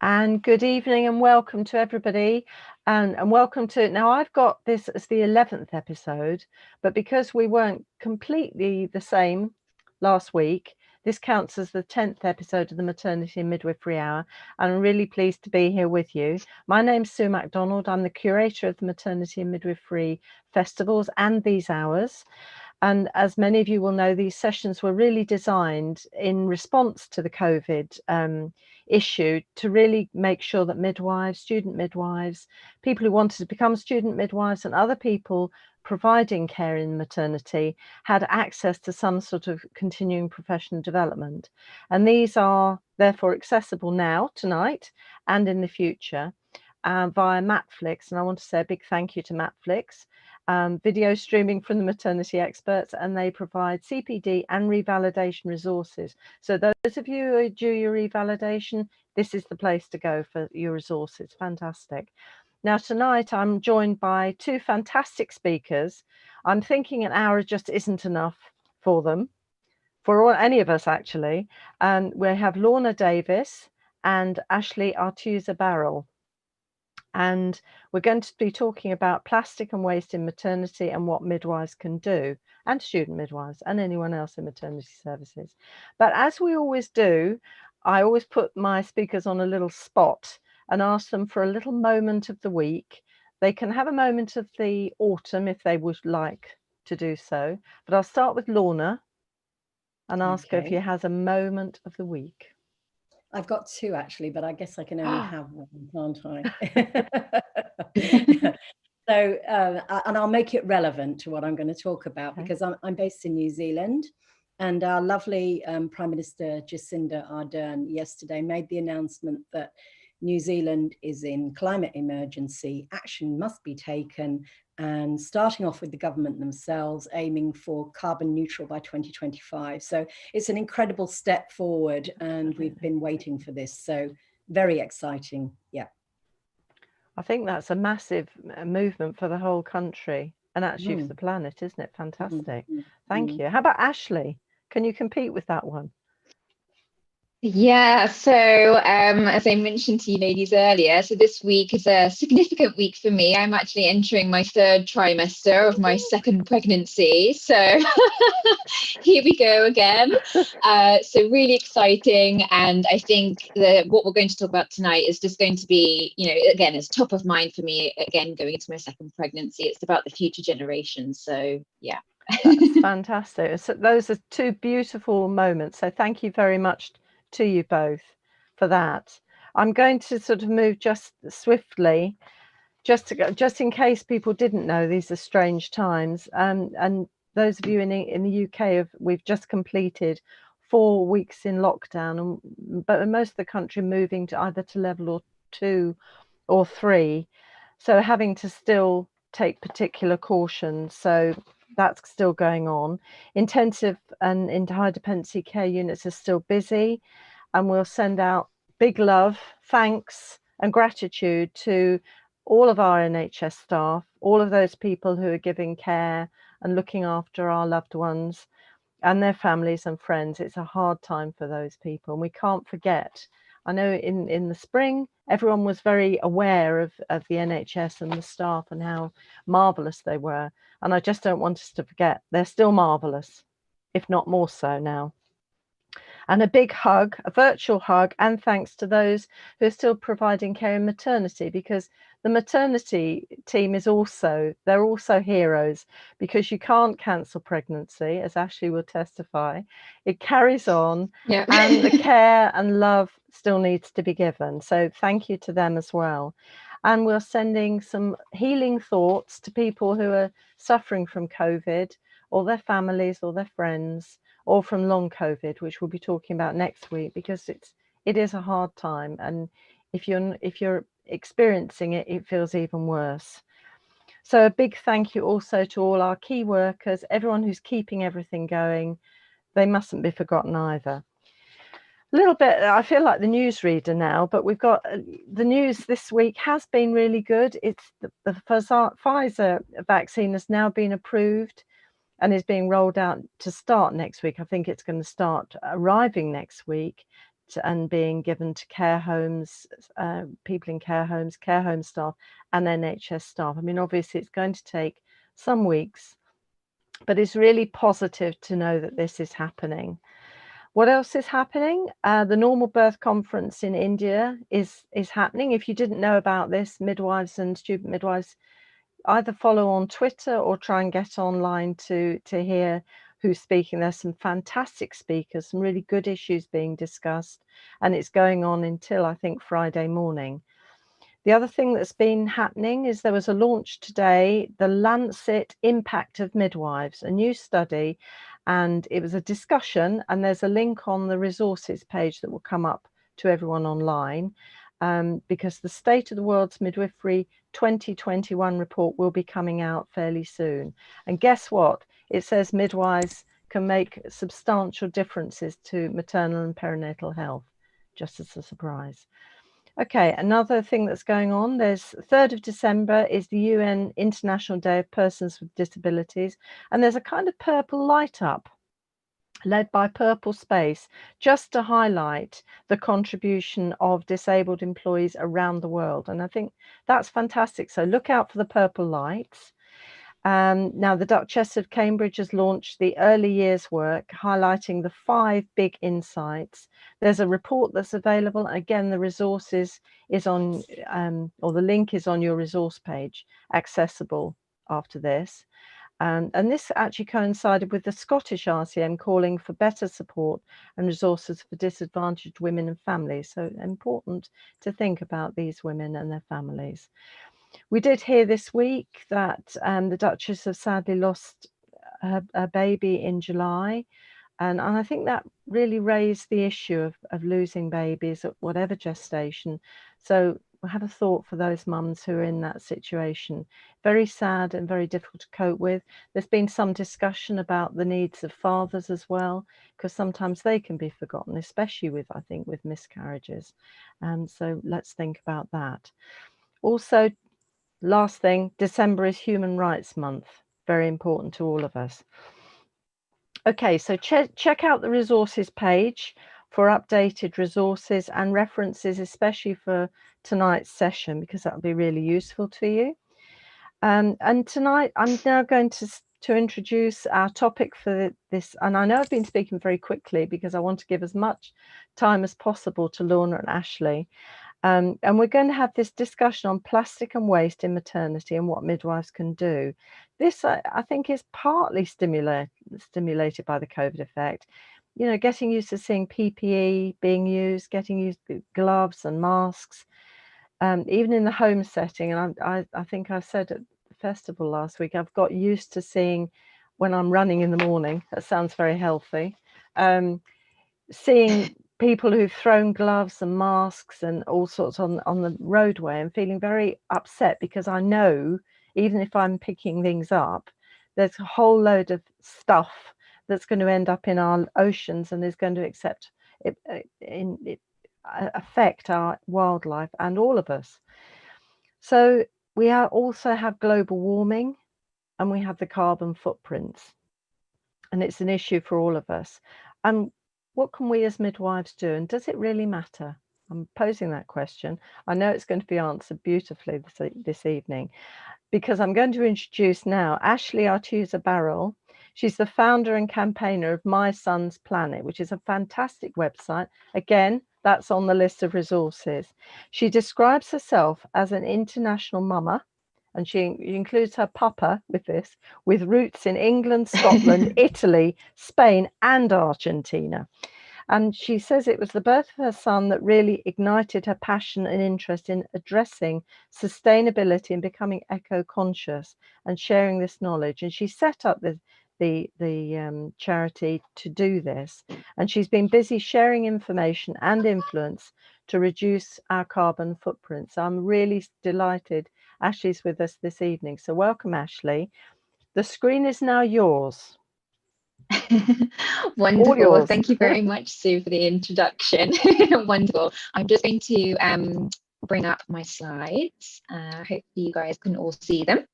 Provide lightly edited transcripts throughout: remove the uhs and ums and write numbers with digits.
And good evening and welcome to everybody. And welcome to, now I've got this as the 11th episode, but because we weren't completely the same last week, this counts as the 10th episode of the Maternity Midwifery Hour. And I'm really pleased to be here with you. My name's Sue Macdonald. I'm the curator of the Maternity and Midwifery festivals and these hours. And as many of you will know, these sessions were really designed in response to the COVID issue to really make sure that midwives, student midwives, people who wanted to become student midwives and other people providing care in maternity had access to some sort of continuing professional development. And these are therefore accessible now, tonight, and in the future via Matflix. And I want to say a big thank you to Matflix. Video streaming from the maternity experts, and they provide CPD and revalidation resources. So those of you who are due your revalidation, this is the place to go for your resources. Fantastic. Now tonight I'm joined by two fantastic speakers. I'm thinking an hour just isn't enough for them, for any of us actually. And we have Lorna Davies and Ashley Artuza-Barrell. And we're going to be talking about plastic and waste in maternity and what midwives can do, and student midwives and anyone else in maternity services. But as we always do, I always put my speakers on a little spot and ask them for a little moment of the week. They can have a moment of the autumn if they would like to do so. But I'll start with Lorna and ask her if she has a moment of the week. I've got two actually, but I guess I can only have one, can't I? So, and I'll make it relevant to what I'm going to talk about, because I'm based in New Zealand, and our lovely Prime Minister Jacinda Ardern yesterday made the announcement that New Zealand is in climate emergency. Action must be taken, and starting off with the government themselves, aiming for carbon neutral by 2025. So it's an incredible step forward, and we've been waiting for this. So very exciting. Yeah. I think that's a massive movement for the whole country and actually for the planet, isn't it? Fantastic. Thank you. How about Ashley? Can you compete with that one? Yeah, so as I mentioned to you ladies earlier, so this week is a significant week for me. I'm actually entering my third trimester of my second pregnancy. So here we go again. So really exciting. And I think that what we're going to talk about tonight is just going to be, again, it's top of mind for me, again, going into my second pregnancy. It's about the future generations. So yeah. That's fantastic. So those are two beautiful moments. So thank you very much to you both for that. I'm going to sort of move just swiftly, just in case people didn't know, these are strange times. And those of you in the UK, we've just completed 4 weeks in lockdown, but most of the country moving to either to level 2 or 3. So having to still take particular cautions. So that's still going on. Intensive and high dependency care units are still busy, and we'll send out big love, thanks and gratitude to all of our NHS staff, all of those people who are giving care and looking after our loved ones and their families and friends. It's a hard time for those people, and we can't forget. I know in the spring, everyone was very aware of the NHS and the staff and how marvellous they were. And I just don't want us to forget, they're still marvellous, if not more so now. And a big hug, a virtual hug, and thanks to those who are still providing care in maternity, because the maternity team they're also heroes, because you can't cancel pregnancy, as Ashley will testify. It carries on, and the care and love still needs to be given. So thank you to them as well. And we're sending some healing thoughts to people who are suffering from COVID, or their families or their friends, or from long COVID, which we'll be talking about next week, because it is a hard time, and if you're experiencing it, it feels even worse. So a big thank you also to all our key workers, everyone who's keeping everything going. They mustn't be forgotten either. A little bit, I feel like the newsreader now, but we've got the news this week has been really good. It's the Pfizer vaccine has now been approved and is being rolled out to start next week. I think it's going to start arriving next week and being given to care homes, people in care home staff and NHS staff. I mean, obviously it's going to take some weeks, but it's really positive to know that this is happening. What else is happening? The Normal Birth Conference in India is happening. If you didn't know about this, midwives and student midwives, either follow on Twitter or try and get online to hear who's speaking. There's some fantastic speakers, some really good issues being discussed, and it's going on until, I think, Friday morning. The other thing that's been happening is there was a launch today, the Lancet Impact of Midwives, a new study, and it was a discussion, and there's a link on the resources page that will come up to everyone online, because the State of the World's Midwifery 2021 report will be coming out fairly soon. And guess what? It says midwives can make substantial differences to maternal and perinatal health, just as a surprise. Okay, another thing that's going on, there's 3rd of December is the UN International Day of Persons with Disabilities, and there's a kind of purple light up led by Purple Space, just to highlight the contribution of disabled employees around the world. And I think that's fantastic. So look out for the purple lights. Now, the Duchess of Cambridge has launched the early years work, highlighting the 5 big insights. There's a report that's available. Again, the resources is on, or the link is on your resource page, accessible after this. And this actually coincided with the Scottish RCM calling for better support and resources for disadvantaged women and families. So important to think about these women and their families. We did hear this week that the Duchess has sadly lost her baby in July. And I think that really raised the issue of losing babies at whatever gestation. So we'll have a thought for those mums who are in that situation. Very sad and very difficult to cope with. There's been some discussion about the needs of fathers as well, because sometimes they can be forgotten, especially with, I think, with miscarriages. So let's think about that. Also, last thing, December is Human Rights Month. Very important to all of us. Okay, so check out the resources page for updated resources and references, especially for tonight's session, because that will be really useful to you. And tonight, I'm now going to introduce our topic for this. And I know I've been speaking very quickly because I want to give as much time as possible to Lorna and Ashley. And we're going to have this discussion on plastic and waste in maternity and what midwives can do. This, I think, is partly stimulated by the COVID effect. You know, getting used to seeing PPE being used, getting used to gloves and masks, even in the home setting. And I think I said at the festival last week, I've got used to seeing when I'm running in the morning. That sounds very healthy. Seeing people who've thrown gloves and masks and all sorts on the roadway and feeling very upset, because I know even if I'm picking things up, there's a whole load of stuff that's going to end up in our oceans and is going to affect our wildlife and all of us. So we also have global warming, and we have the carbon footprints, and it's an issue for all of us. And what can we as midwives do, and does it really matter? I'm posing that question. I know it's going to be answered beautifully this evening, because I'm going to introduce now Ashley Artuza-Barrell. She's the founder and campaigner of My Son's Planet, which is a fantastic website. Again, that's on the list of resources. She describes herself as an international mama, and she includes her papa with roots in England, Scotland, Italy, Spain, and Argentina. And she says it was the birth of her son that really ignited her passion and interest in addressing sustainability and becoming eco-conscious and sharing this knowledge. And she set up the charity to do this. And she's been busy sharing information and influence to reduce our carbon footprint. So I'm really delighted Ashley's with us this evening. So welcome, Ashley. The screen is now yours. Wonderful. Thank you very much, Sue, for the introduction. Wonderful. I'm just going to bring up my slides. Hope you guys can all see them.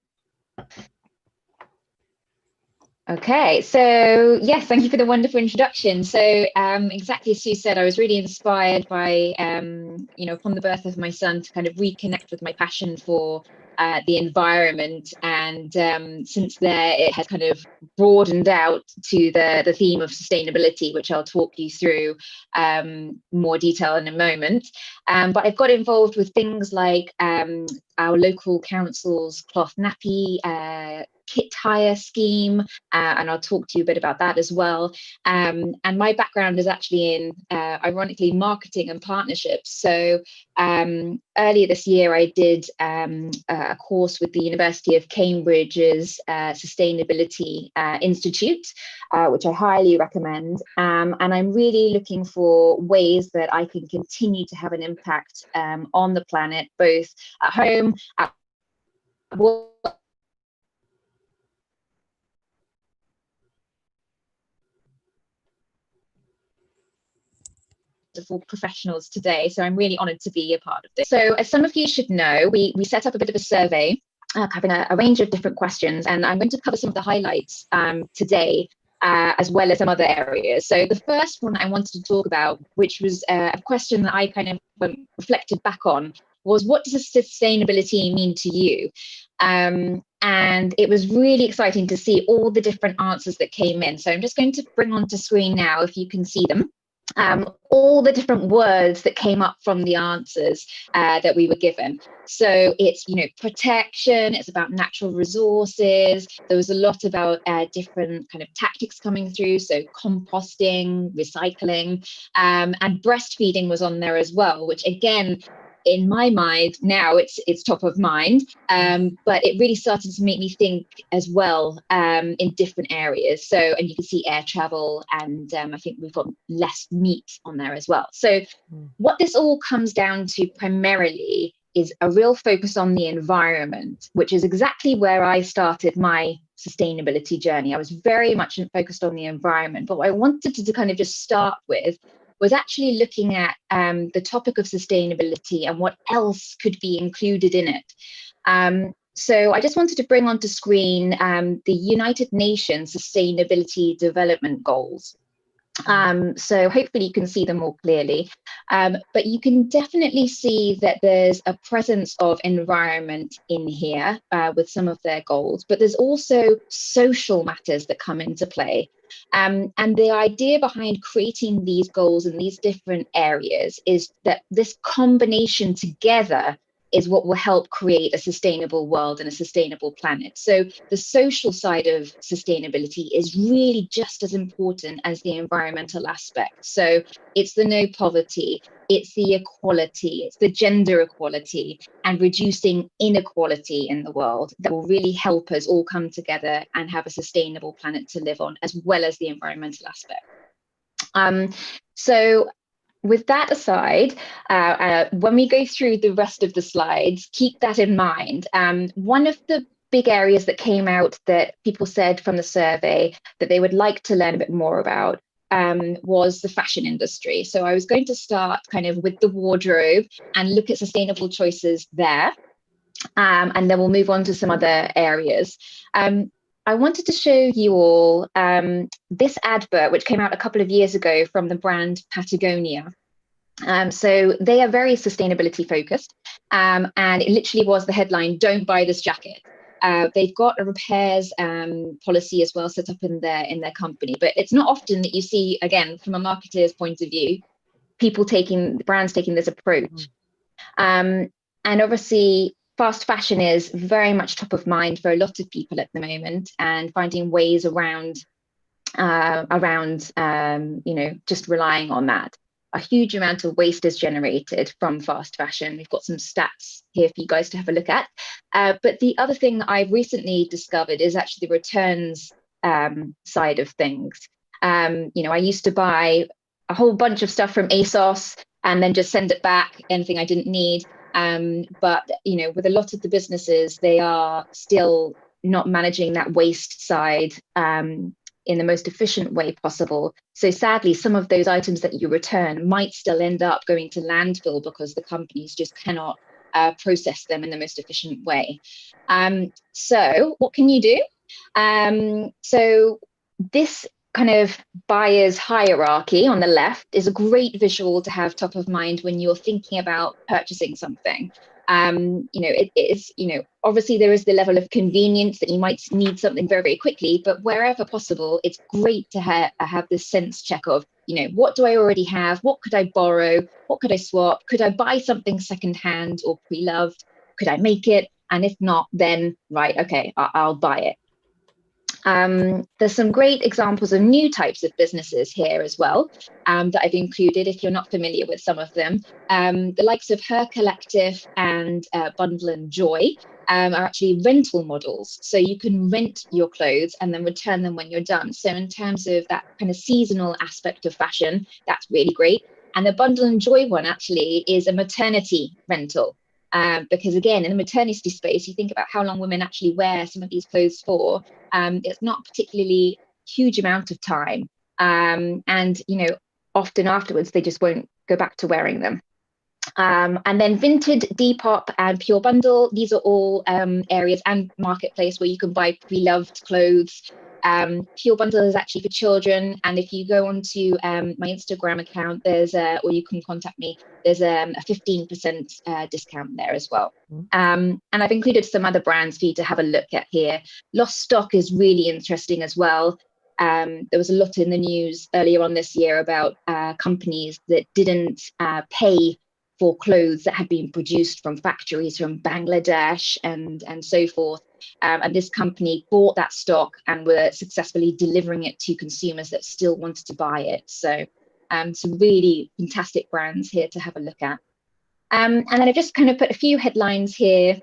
Okay, so yes, thank you for the wonderful introduction. So exactly as Sue said, I was really inspired by, upon the birth of my son, to kind of reconnect with my passion for the environment. And since there, it has kind of broadened out to the theme of sustainability, which I'll talk you through more detail in a moment. But I've got involved with things like our local council's cloth nappy kit hire scheme, and I'll talk to you a bit about that as well. And my background is actually in, ironically, marketing and partnerships. So earlier this year, I did a course with the University of Cambridge's Sustainability Institute, which I highly recommend. And I'm really looking for ways that I can continue to have an impact on the planet, both at home, at work, for professionals today. So I'm really honoured to be a part of this. So as some of you should know, we set up a bit of a survey covering a range of different questions, and I'm going to cover some of the highlights today, as well as some other areas. So the first one I wanted to talk about, which was a question that I kind of reflected back on, was, what does sustainability mean to you? And it was really exciting to see all the different answers that came in. So I'm just going to bring onto screen now, if you can see them. All the different words that came up from the answers that we were given. So it's, protection, it's about natural resources. There was a lot about different kind of tactics coming through. So composting, recycling, and breastfeeding was on there as well, which again, in my mind now, it's top of mind, but it really started to make me think as well in different areas. So, and you can see air travel, and I think we've got less meat on there as well. So what this all comes down to primarily is a real focus on the environment, which is exactly where I started my sustainability journey. I was very much focused on the environment, but what I wanted to kind of just start with was actually looking at the topic of sustainability and what else could be included in it. So I just wanted to bring onto screen the United Nations Sustainability Development Goals. So hopefully you can see them more clearly, but you can definitely see that there's a presence of environment in here with some of their goals, but there's also social matters that come into play. And the idea behind creating these goals in these different areas is that this combination together is what will help create a sustainable world and a sustainable planet. So the social side of sustainability is really just as important as the environmental aspect. So it's the no poverty, it's the equality, it's the gender equality, and reducing inequality in the world that will really help us all come together and have a sustainable planet to live on, as well as the environmental aspect. So with that aside, when we go through the rest of the slides, keep that in mind. One of the big areas that came out that people said from the survey that they would like to learn a bit more about was the fashion industry. So I was going to start kind of with the wardrobe and look at sustainable choices there. And then we'll move on to some other areas. I wanted to show you all this advert, which came out a couple of years ago from the brand Patagonia. So they are very sustainability focused, and it literally was the headline, "Don't buy this jacket." They've got a repairs policy as well set up in their company, but it's not often that you see, again, from a marketer's point of view, brands taking this approach. And obviously, fast fashion is very much top of mind for a lot of people at the moment, and finding ways around just relying on that. A huge amount of waste is generated from fast fashion. We've got some stats here for you guys to have a look at. But the other thing that I've recently discovered is actually the returns side of things. I used to buy a whole bunch of stuff from ASOS and then just send it back, anything I didn't need. But with a lot of the businesses, they are still not managing that waste side in the most efficient way possible. So sadly, some of those items that you return might still end up going to landfill because the companies just cannot process them in the most efficient way. So what can you do? So this kind of buyer's hierarchy on the left is a great visual to have top of mind when you're thinking about purchasing something. It is, obviously there is the level of convenience that you might need something very, very quickly, but wherever possible, it's great to have this sense check of, what do I already have? What could I borrow? What could I swap? Could I buy something secondhand or pre-loved? Could I make it? And if not, then right, okay, I'll buy it. There's some great examples of new types of businesses here as well that I've included if you're not familiar with some of them. The likes of Her Collective and Bundle and Joy are actually rental models. So you can rent your clothes and then return them when you're done. So in terms of that kind of seasonal aspect of fashion, that's really great. And the Bundle and Joy one actually is a maternity rental. Because again, in the maternity space, you think about how long women actually wear some of these clothes for. It's not particularly huge amount of time. And, often afterwards, they just won't go back to wearing them. And then Vinted, Depop and Pure Bundle, these are all areas and marketplace where you can buy pre-loved clothes. Pure Bundle is actually for children, and if you go onto my Instagram account, or you can contact me, there's a 15% discount there as well. And I've included some other brands for you to have a look at here. Lost stock is really interesting as well. There was a lot in the news earlier on this year about companies that didn't pay for clothes that had been produced from factories from Bangladesh and so forth. And this company bought that stock and were successfully delivering it to consumers that still wanted to buy it. So some really fantastic brands here to have a look at. And then I've just kind of put a few headlines here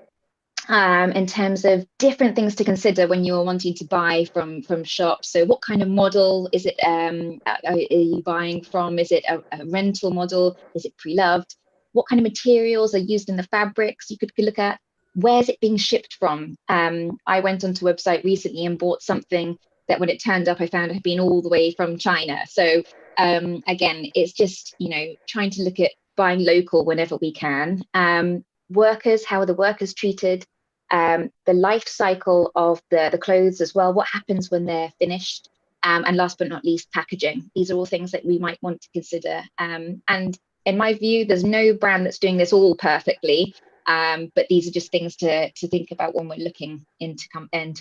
in terms of different things to consider when you're wanting to buy from shops. So what kind of model is it are you buying from? Is it a rental model? Is it pre-loved? What kind of materials are used in the fabrics you could look at? Where's it being shipped from? I went onto a website recently and bought something that when it turned up, I found it had been all the way from China. So again, it's just, trying to look at buying local whenever we can. Workers, how are the workers treated? The life cycle of the clothes as well. What happens when they're finished? And last but not least, packaging. These are all things that we might want to consider. And in my view, there's no brand that's doing this all perfectly, but these are just things to think about when we're looking into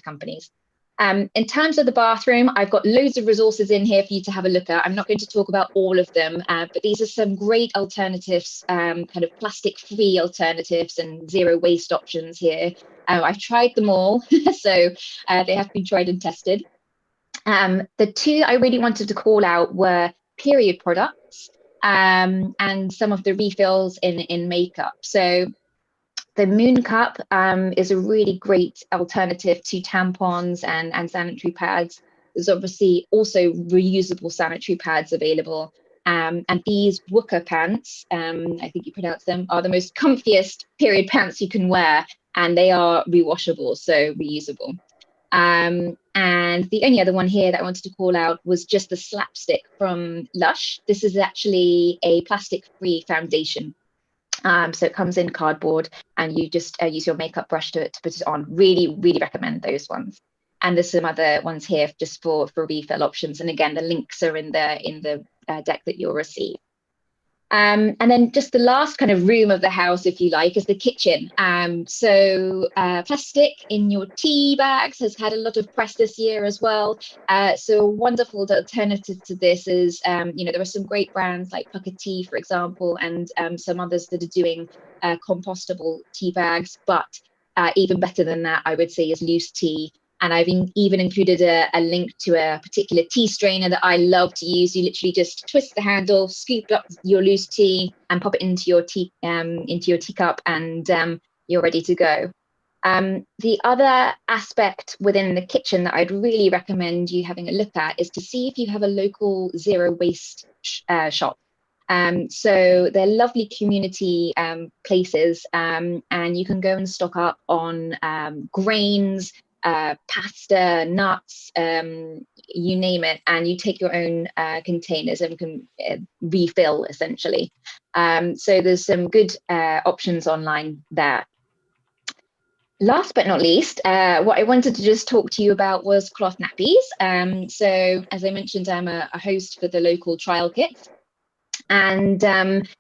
companies. In terms of the bathroom, I've got loads of resources in here for you to have a look at. I'm not going to talk about all of them, but these are some great alternatives, kind of plastic-free alternatives and zero waste options here. I've tried them all, so they have been tried and tested. The two I really wanted to call out were period products and some of the refills in makeup. So the Moon Cup is a really great alternative to tampons and sanitary pads. There's obviously also reusable sanitary pads available. And these Wooker pants, I think you pronounce them, are the most comfiest period pants you can wear, and they are rewashable, so reusable. And the only other one here that I wanted to call out was just the Slapstick from Lush. This is actually a plastic-free foundation. So it comes in cardboard, and you just use your makeup brush to put it on. Really, really recommend those ones. And there's some other ones here just for refill options. And again, the links are in the deck that you'll receive. And then just the last kind of room of the house, if you like, is the kitchen. So plastic in your tea bags has had a lot of press this year as well. So a wonderful alternative to this is, there are some great brands like Pucker Tea, for example, and some others that are doing compostable tea bags. But even better than that, I would say, is Loose Tea. And I've even included a link to a particular tea strainer that I love to use. You literally just twist the handle, scoop up your loose tea, and pop it into your teacup, and you're ready to go. The other aspect within the kitchen that I'd really recommend you having a look at is to see if you have a local zero waste shop. So they're lovely community places, and you can go and stock up on grains, pasta, nuts, you name it, and you take your own containers and can refill essentially. So there's some good options online there. Last but not least, what I wanted to just talk to you about was cloth nappies. So as I mentioned, I'm a host for the local trial kit. And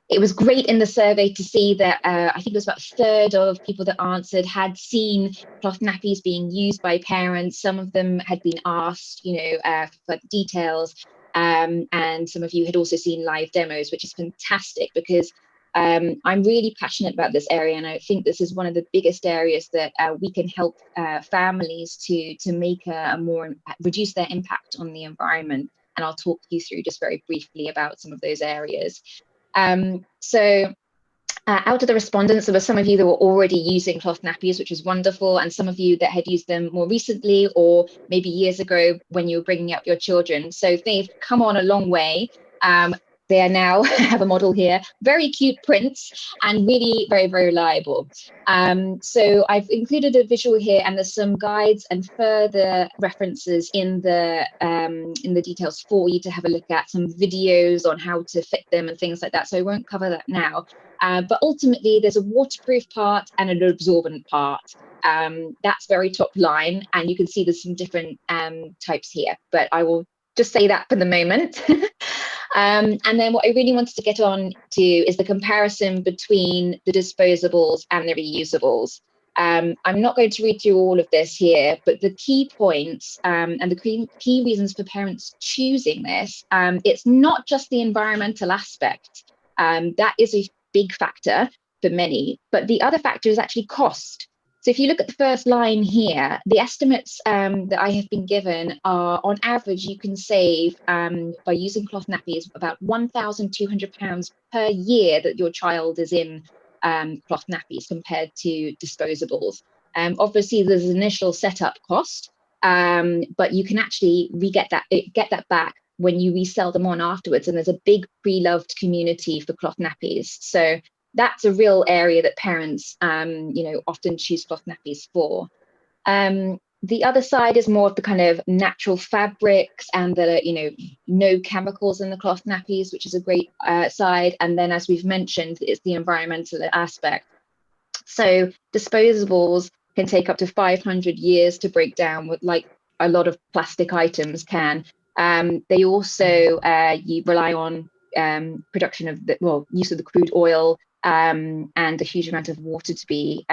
it was great in the survey to see that I think it was about a third of people that answered had seen cloth nappies being used by parents. Some of them had been asked, for details. And some of you had also seen live demos, which is fantastic because I'm really passionate about this area. And I think this is one of the biggest areas that we can help families to make reduce their impact on the environment. And I'll talk you through just very briefly about some of those areas. So out of the respondents, there were some of you that were already using cloth nappies, which is wonderful, and some of you that had used them more recently or maybe years ago when you were bringing up your children. So they've come on a long way. They are now have a model here, very cute prints and really very, very reliable. So I've included a visual here, and there's some guides and further references in the details for you to have a look at, some videos on how to fit them and things like that. So I won't cover that now. But ultimately, there's a waterproof part and an absorbent part. That's very top line, and you can see there's some different types here, but I will just say that for the moment. And then what I really wanted to get on to is the comparison between the disposables and the reusables. I'm not going to read through all of this here, but the key points and the key reasons for parents choosing this, it's not just the environmental aspect. That is a big factor for many, but the other factor is actually cost. So if you look at the first line here, the estimates that I have been given are, on average, you can save by using cloth nappies about £1,200 per year that your child is in cloth nappies compared to disposables. Obviously, there's an initial setup cost, but you can actually get that back when you resell them on afterwards. And there's a big pre-loved community for cloth nappies. So that's a real area that parents, often choose cloth nappies for. The other side is more of the kind of natural fabrics and the, no chemicals in the cloth nappies, which is a great side. And then, as we've mentioned, it's the environmental aspect. So disposables can take up to 500 years to break down, with like a lot of plastic items can. They also you rely on production of use of the crude oil and a huge amount of water to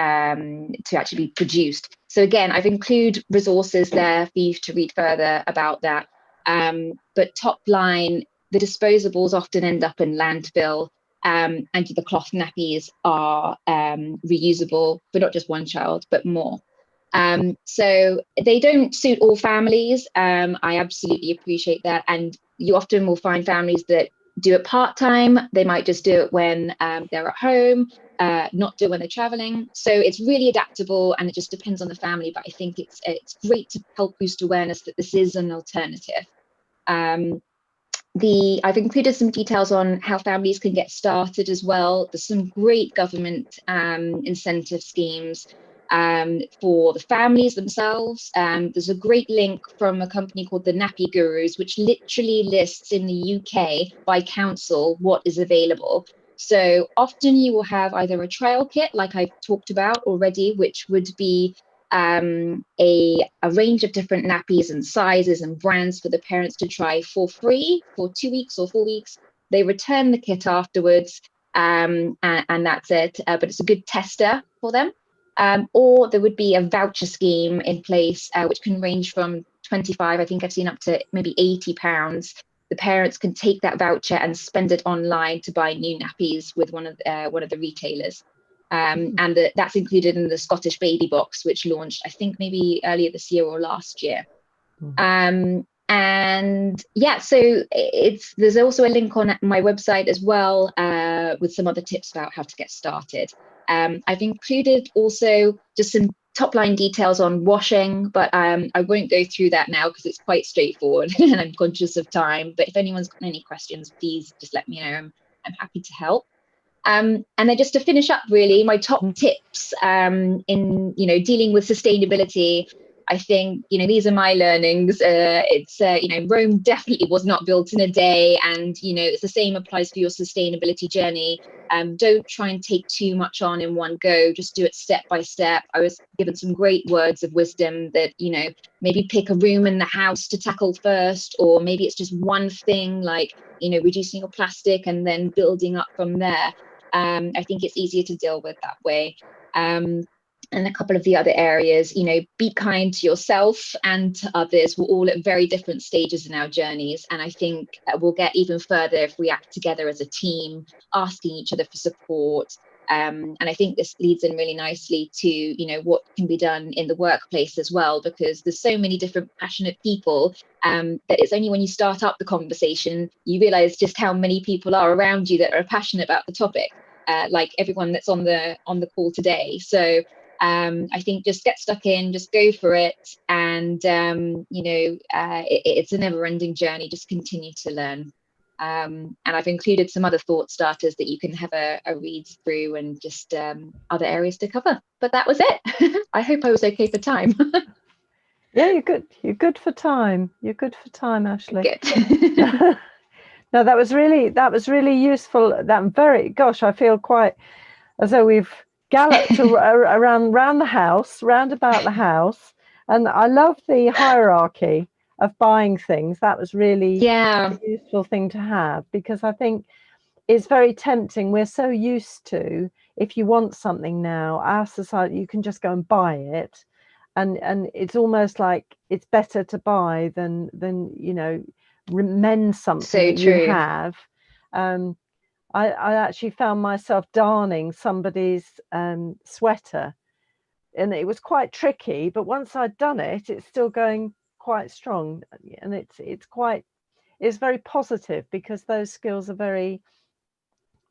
actually be produced. So again, I've included resources there for you to read further about that. But top line, the disposables often end up in landfill, and the cloth nappies are reusable for not just one child, but more. So they don't suit all families. I absolutely appreciate that. And you often will find families that do it part-time. They might just do it when they're at home, not do it when they're traveling. So it's really adaptable, and it just depends on the family. But I think it's great to help boost awareness that this is an alternative. I've included some details on how families can get started as well. There's some great government incentive schemes for the families themselves. There's a great link from a company called the Nappy Gurus, which literally lists in the UK by council what is available. So often you will have either a trial kit, like I've talked about already, which would be a range of different nappies and sizes and brands for the parents to try for free for 2 weeks or 4 weeks. They return the kit afterwards, and that's it. But it's a good tester for them. Or there would be a voucher scheme in place, which can range from 25, I think I've seen, up to maybe £80. The parents can take that voucher and spend it online to buy new nappies with one of the retailers. And that's included in the Scottish Baby Box, which launched, I think, maybe earlier this year or last year. And yeah, so there's also a link on my website as well with some other tips about how to get started. I've included also just some top line details on washing, but I won't go through that now because it's quite straightforward and I'm conscious of time. But if anyone's got any questions, please just let me know. I'm happy to help. And then just to finish up, really, my top tips in dealing with sustainability. I think, these are my learnings. Rome definitely was not built in a day. And, it's the same applies for your sustainability journey. Don't try and take too much on in one go. Just do it step by step. I was given some great words of wisdom that, you know, maybe pick a room in the house to tackle first, or maybe it's just one thing, like, you know, reducing your plastic and then building up from there. I think it's easier to deal with that way. And a couple of the other areas, you know, be kind to yourself and to others. We're all at very different stages in our journeys. And I think we'll get even further if we act together as a team, asking each other for support. And I think this leads in really nicely to, you know, what can be done in the workplace as well, because there's so many different passionate people that it's only when you start up the conversation, you realize just how many people are around you that are passionate about the topic, like everyone that's on the call today. So I think just get stuck in, just go for it. And, you know, it's a never ending journey. Just continue to learn. And I've included some other thought starters that you can have a read through, and just other areas to cover. But that was it. I hope I was okay for time. Yeah, you're good. You're good for time. You're good for time, Ashley. Good. No, that was really useful. Gosh, I feel quite as though we've galloped around the house, round about the house. And I love the hierarchy of buying things. That was really a useful thing to have, because I think it's very tempting. We're so used to, if you want something now, our society, you can just go and buy it. And it's almost like it's better to buy than you know, mend something So true. you have. I actually found myself darning somebody's sweater, and it was quite tricky, but once I'd done it, it's still going quite strong, and it's very positive, because those skills are very,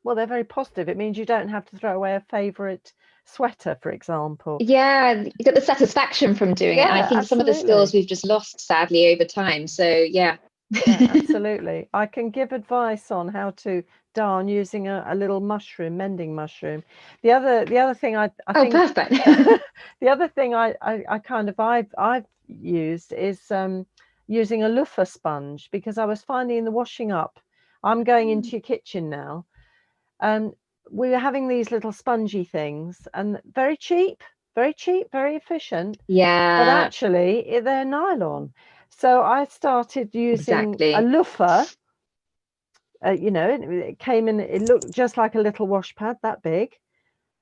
well, they're very positive. It means you don't have to throw away a favorite sweater, for example. Yeah, you get the satisfaction from doing it. And I think some of the skills we've just lost, sadly, over time. So yeah. Yeah, absolutely. I can give advice on how to darn using a little mending mushroom. The other thing I think, perfect. the other thing I've used is using a loofah sponge, because I was finding in the washing up, I'm going into your kitchen now, and we were having these little spongy things, and very cheap, very efficient. Yeah. But actually, they're nylon. So I started using a loofah. You know, it came in, it looked just like a little wash pad that big,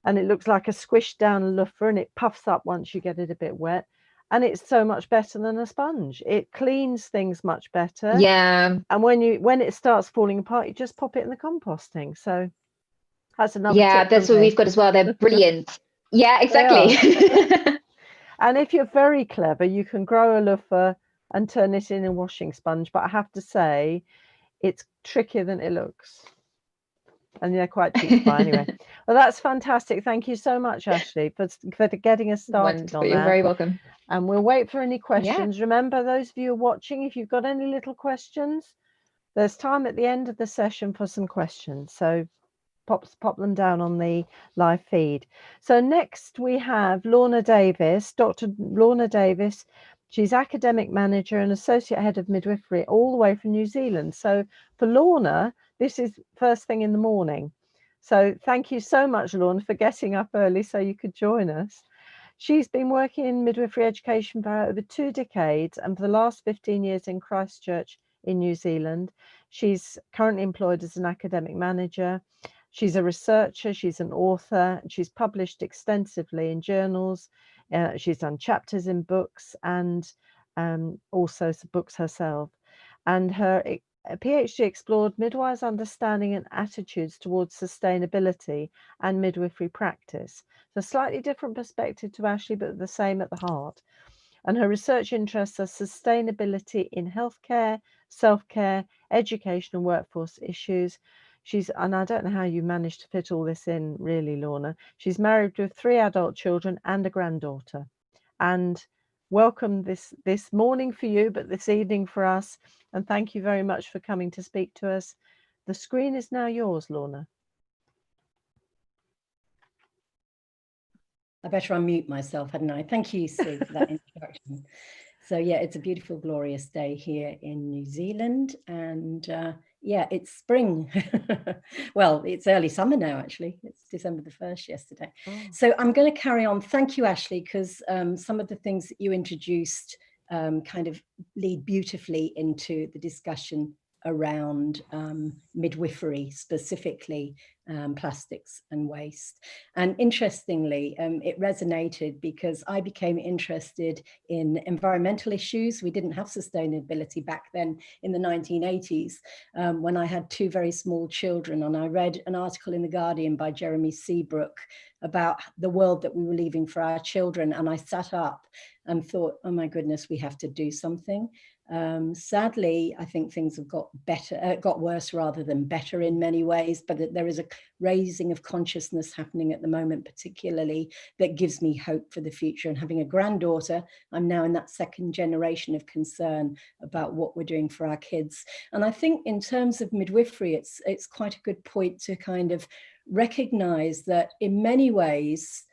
and it looks like a squished down loofah, and it puffs up once you get it a bit wet. And it's so much better than a sponge. It cleans things much better. Yeah. And when it starts falling apart, you just pop it in the composting. So that's another tip. That's what we've got as well. They're brilliant. Yeah, exactly. And if you're very clever, you can grow a loofah and turn it in a washing sponge. But I have to say, it's trickier than it looks. And they're quite cheap to buy anyway. Well, that's fantastic. Thank you so much, Ashley, for getting us started Wonderful. on that. You're very welcome. And we'll wait for any questions. Remember, those of you watching, if you've got any little questions, there's time at the end of the session for some questions. So pop them down on the live feed. So next we have Lorna Davies, Dr. Lorna Davies. She's academic manager and associate head of midwifery, all the way from New Zealand. So for Lorna, this is first thing in the morning. So thank you so much, Lorna, for getting up early so you could join us. She's been working in midwifery education for over 2 decades, and for the last 15 years in Christchurch in New Zealand. She's currently employed as an academic manager. She's a researcher, she's an author, and she's published extensively in journals. She's done chapters in books, and also some books herself. And her PhD explored midwives' understanding and attitudes towards sustainability and midwifery practice. So slightly different perspective to Ashley, but the same at the heart. And her research interests are sustainability in healthcare, self-care, education and workforce issues. And I don't know how you managed to fit all this in, really, Lorna. She's married with 3 adult children and a granddaughter. And welcome this morning for you, but this evening for us. And thank you very much for coming to speak to us. The screen is now yours, Lorna. I better unmute myself, hadn't I? Thank you, Sue, for that introduction. So yeah, it's a beautiful, glorious day here in New Zealand, and Yeah, it's spring. Well, it's early summer now, actually. It's December the 1st yesterday. So I'm going to carry on. Thank you, Ashley, because some of the things that you introduced kind of lead beautifully into the discussion around midwifery, specifically plastics and waste. And interestingly, it resonated because I became interested in environmental issues. We didn't have sustainability back then in the 1980s when I had two very small children, and I read an article in The Guardian by Jeremy Seabrook about the world that we were leaving for our children, and I sat up and thought, oh my goodness, we have to do something. Sadly, I think things have got worse rather than better in many ways, but there is a raising of consciousness happening at the moment, particularly, that gives me hope for the future. And having a granddaughter, I'm now in that second generation of concern about what we're doing for our kids. And I think in terms of midwifery, it's quite a good point to kind of recognize that in many ways,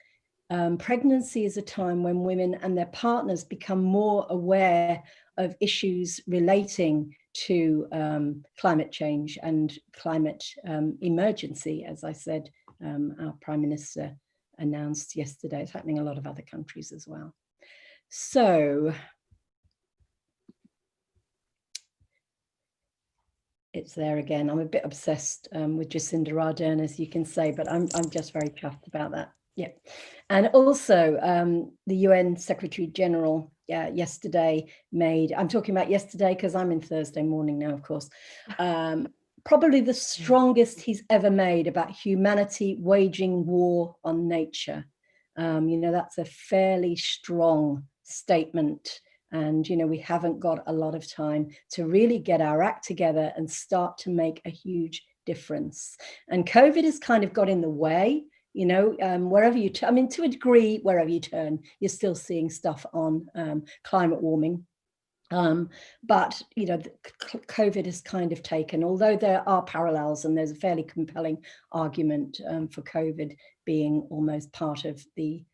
pregnancy is a time when women and their partners become more aware of issues relating to climate change and climate emergency. As I said, our Prime Minister announced yesterday. It's happening in a lot of other countries as well. So it's there again. I'm a bit obsessed with Jacinda Ardern, as you can say, but I'm just very chuffed about that. Yeah. And also the UN Secretary General yesterday I'm talking about yesterday because I'm in Thursday morning now, of course, probably the strongest he's ever made about humanity waging war on nature. You know, that's a fairly strong statement. And, you know, we haven't got a lot of time to really get our act together and start to make a huge difference. And COVID has kind of got in the way. You know, wherever you turn, I mean, to a degree, wherever you turn, you're still seeing stuff on climate warming. But, you know, COVID has kind of taken, although there are parallels and there's a fairly compelling argument for COVID being almost part of the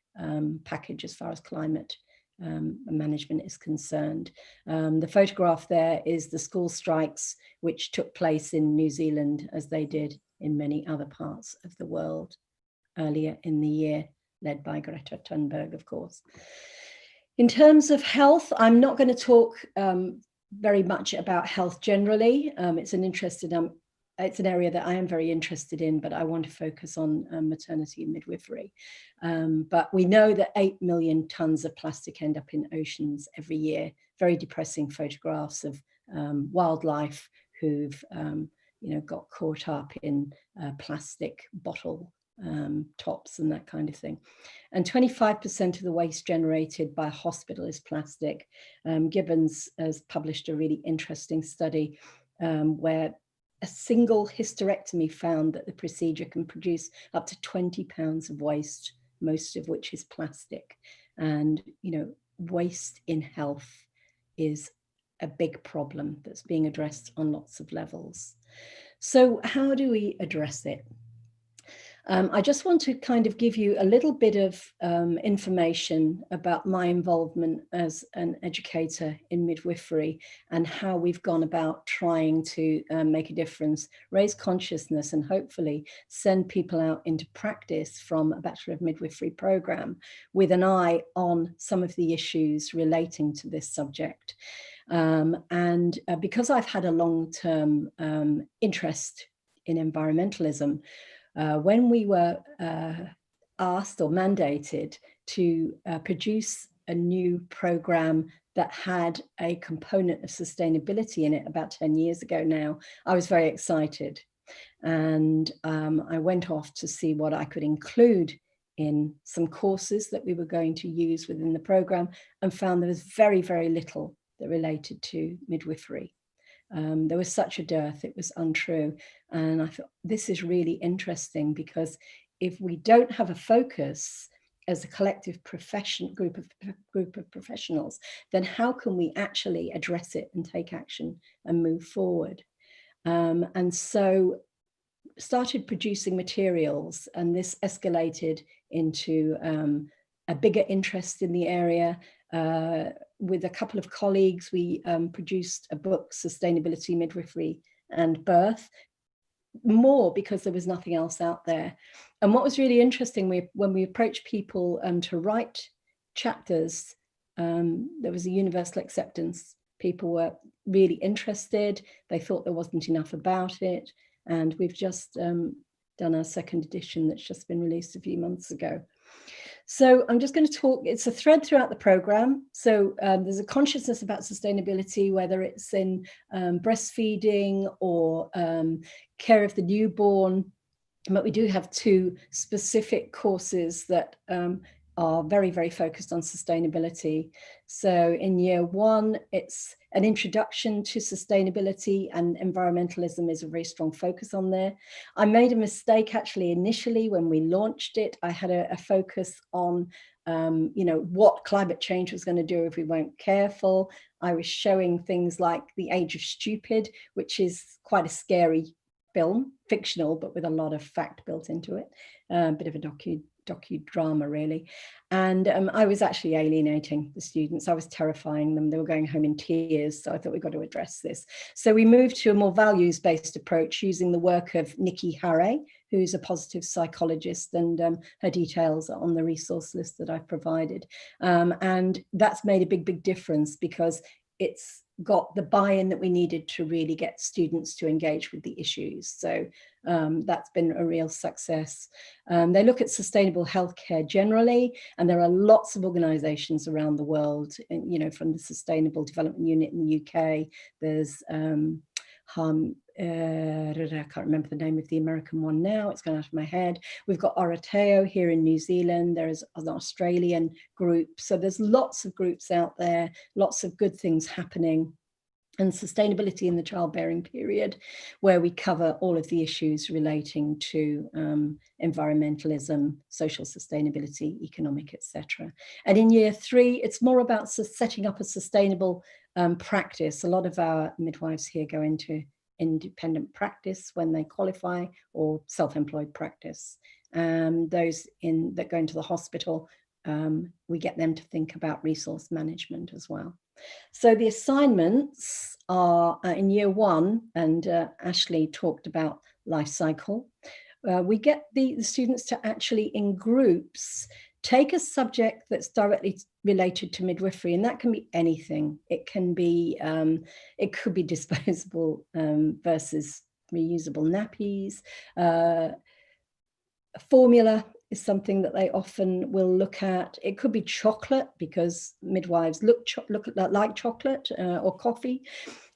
package as far as climate management is concerned. The photograph there is the school strikes, which took place in New Zealand, as they did in many other parts of the world earlier in the year, led by Greta Thunberg, of course. In terms of health, I'm not going to talk very much about health generally. It's an area that I am very interested in, but I want to focus on maternity and midwifery. But we know that 8 million tons of plastic end up in oceans every year. Very depressing photographs of wildlife who've you know, got caught up in plastic bottle tops and that kind of thing. And 25% of the waste generated by a hospital is plastic. Gibbons has published a really interesting study where a single hysterectomy found that the procedure can produce up to 20 pounds of waste, most of which is plastic. And, you know, waste in health is a big problem that's being addressed on lots of levels. So how do we address it? I just want to kind of give you a little bit of information about my involvement as an educator in midwifery and how we've gone about trying to make a difference, raise consciousness, and hopefully send people out into practice from a Bachelor of Midwifery program with an eye on some of the issues relating to this subject. And because I've had a long-term interest in environmentalism, when we were asked or mandated to produce a new program that had a component of sustainability in it about 10 years ago now, I was very excited. And I went off to see what I could include in some courses that we were going to use within the program, and found there was very, very little that related to midwifery. There was such a dearth, it was untrue. And I thought, this is really interesting, because if we don't have a focus as a collective group of professionals, then how can we actually address it and take action and move forward? And so started producing materials, and this escalated into a bigger interest in the area. With a couple of colleagues, we produced a book, Sustainability, Midwifery and birth, more because there was nothing else out there. And what was really interesting, when we approached people to write chapters, there was a universal acceptance. People were really interested. They thought there wasn't enough about it. And we've just done our second edition that's just been released a few months ago. So I'm just going to talk, it's a thread throughout the program. So there's a consciousness about sustainability, whether it's in breastfeeding or care of the newborn. But we do have 2 specific courses that are very, very focused on sustainability. So in year 1, it's an introduction to sustainability, and environmentalism is a very strong focus on there. I made a mistake actually initially when we launched it. I had a focus on what climate change was going to do if we weren't careful. I was showing things like The Age of Stupid, which is quite a scary film, fictional, but with a lot of fact built into it, a bit of a docudrama really. And I was actually alienating the students. I was terrifying them. They were going home in tears. So I thought we've got to address this. So we moved to a more values-based approach using the work of Nikki Harre, who's a positive psychologist, and her details are on the resource list that I've provided. And that's made a big, big difference, because it's got the buy-in that we needed to really get students to engage with the issues. So that's been a real success. They look at sustainable healthcare generally, and there are lots of organizations around the world, from the Sustainable Development Unit in the UK. There's I can't remember the name of the American one now, it's gone out of my head. We've got Orateo here in New Zealand. There's an Australian group. So there's lots of groups out there, lots of good things happening. And sustainability in the childbearing period, where we cover all of the issues relating to environmentalism, social sustainability, economic, etc. And in year 3, it's more about setting up a sustainable practice. A lot of our midwives here go into independent practice when they qualify, or self-employed practice. Those that go into the hospital, we get them to think about resource management as well. So the assignments are in year 1, and Ashley talked about life cycle. We get the students to actually, in groups, take a subject that's directly related to midwifery, and that can be anything. It can be, it could be disposable versus reusable nappies. Formula is something that they often will look at. It could be chocolate, because midwives like chocolate or coffee.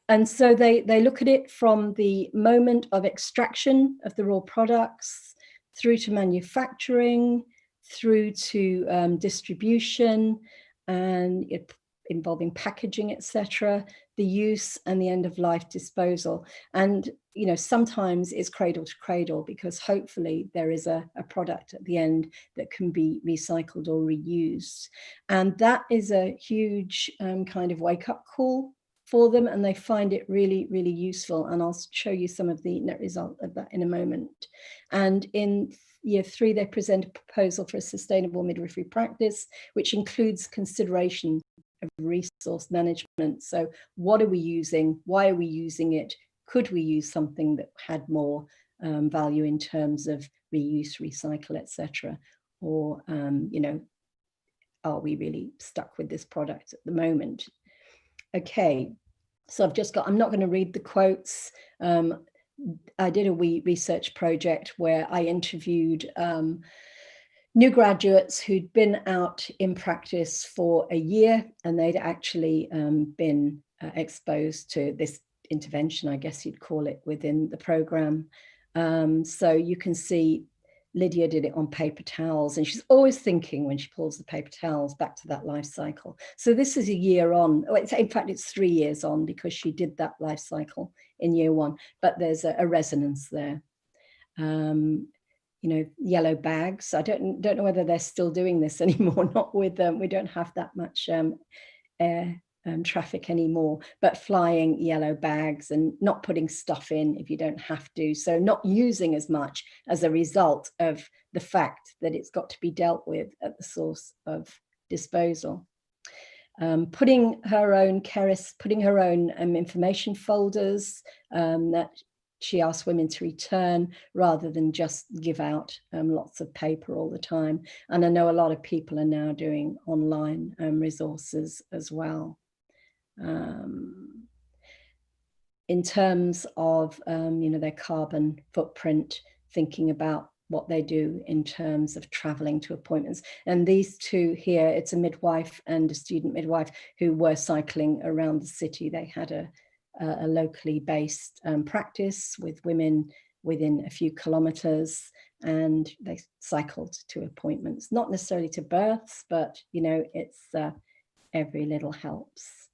And so they look at it from the moment of extraction of the raw products, through to manufacturing, through to distribution, and involving packaging, etc., the use and the end of life disposal. And sometimes it's cradle to cradle, because hopefully there is a product at the end that can be recycled or reused. And that is a huge kind of wake-up call for them, and they find it really, really useful. And I'll show you some of the net result of that in a moment. And in year 3, they present a proposal for a sustainable midwifery practice, which includes consideration of resource management. So what are we using? Why are we using it? Could we use something that had more value in terms of reuse, recycle, etc.? Or, are we really stuck with this product at the moment? Okay, so I'm not going to read the quotes. I did a wee research project where I interviewed new graduates who'd been out in practice for a year, and they'd actually been exposed to this intervention, I guess you'd call it, within the program. So you can see Lydia did it on paper towels, and she's always thinking, when she pulls the paper towels, back to that life cycle. So this is a year on. In fact, it's 3 years on, because she did that life cycle in year 1, but there's a resonance there. Yellow bags. I don't know whether they're still doing this anymore. Not with them. We don't have that much air traffic anymore, but flying yellow bags and not putting stuff in if you don't have to. So not using as much as a result of the fact that it's got to be dealt with at the source of disposal. putting her own information folders that she asked women to return, rather than just give out lots of paper all the time. And I know a lot of people are now doing online resources as well. In terms of their carbon footprint, thinking about what they do in terms of traveling to appointments. And these two here, it's a midwife and a student midwife who were cycling around the city. They had a locally based practice with women within a few kilometers, and they cycled to appointments, not necessarily to births, but it's every little helps.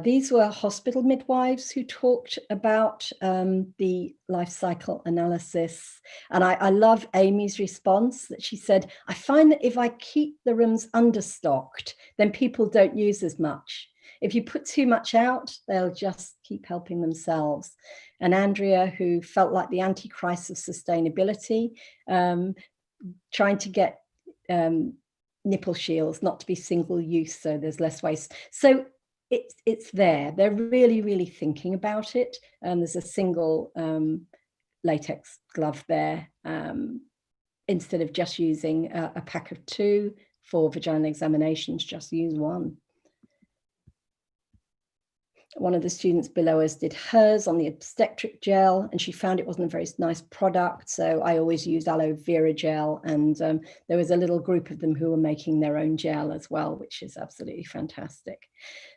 These were hospital midwives who talked about the life cycle analysis. And I love Amy's response, that she said, I find that if I keep the rooms understocked, then people don't use as much. If you put too much out, they'll just keep helping themselves. And Andrea, who felt like the antichrist of sustainability, trying to get nipple shields not to be single use, so there's less waste. So it's there. They're really, really thinking about it. There's a single latex glove there. Instead of just using a pack of 2 for vaginal examinations, just use 1. One of the students below us did hers on the obstetric gel, and she found it wasn't a very nice product. So I always use aloe vera gel, and there was a little group of them who were making their own gel as well, which is absolutely fantastic.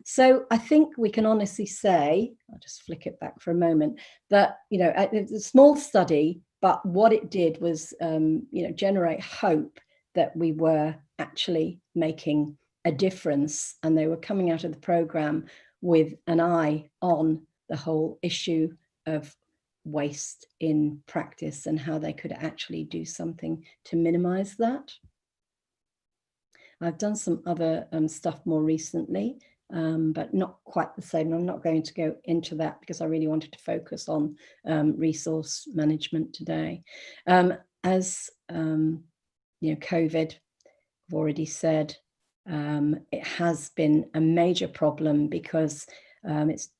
So I think we can honestly say, I'll just flick it back for a moment, that, it's a small study, but what it did was, generate hope that we were actually making a difference, and they were coming out of the program with an eye on the whole issue of waste in practice and how they could actually do something to minimize that. I've done some other stuff more recently, but not quite the same. I'm not going to go into that because I really wanted to focus on resource management today. As COVID, I've already said, it has been a major problem because it's,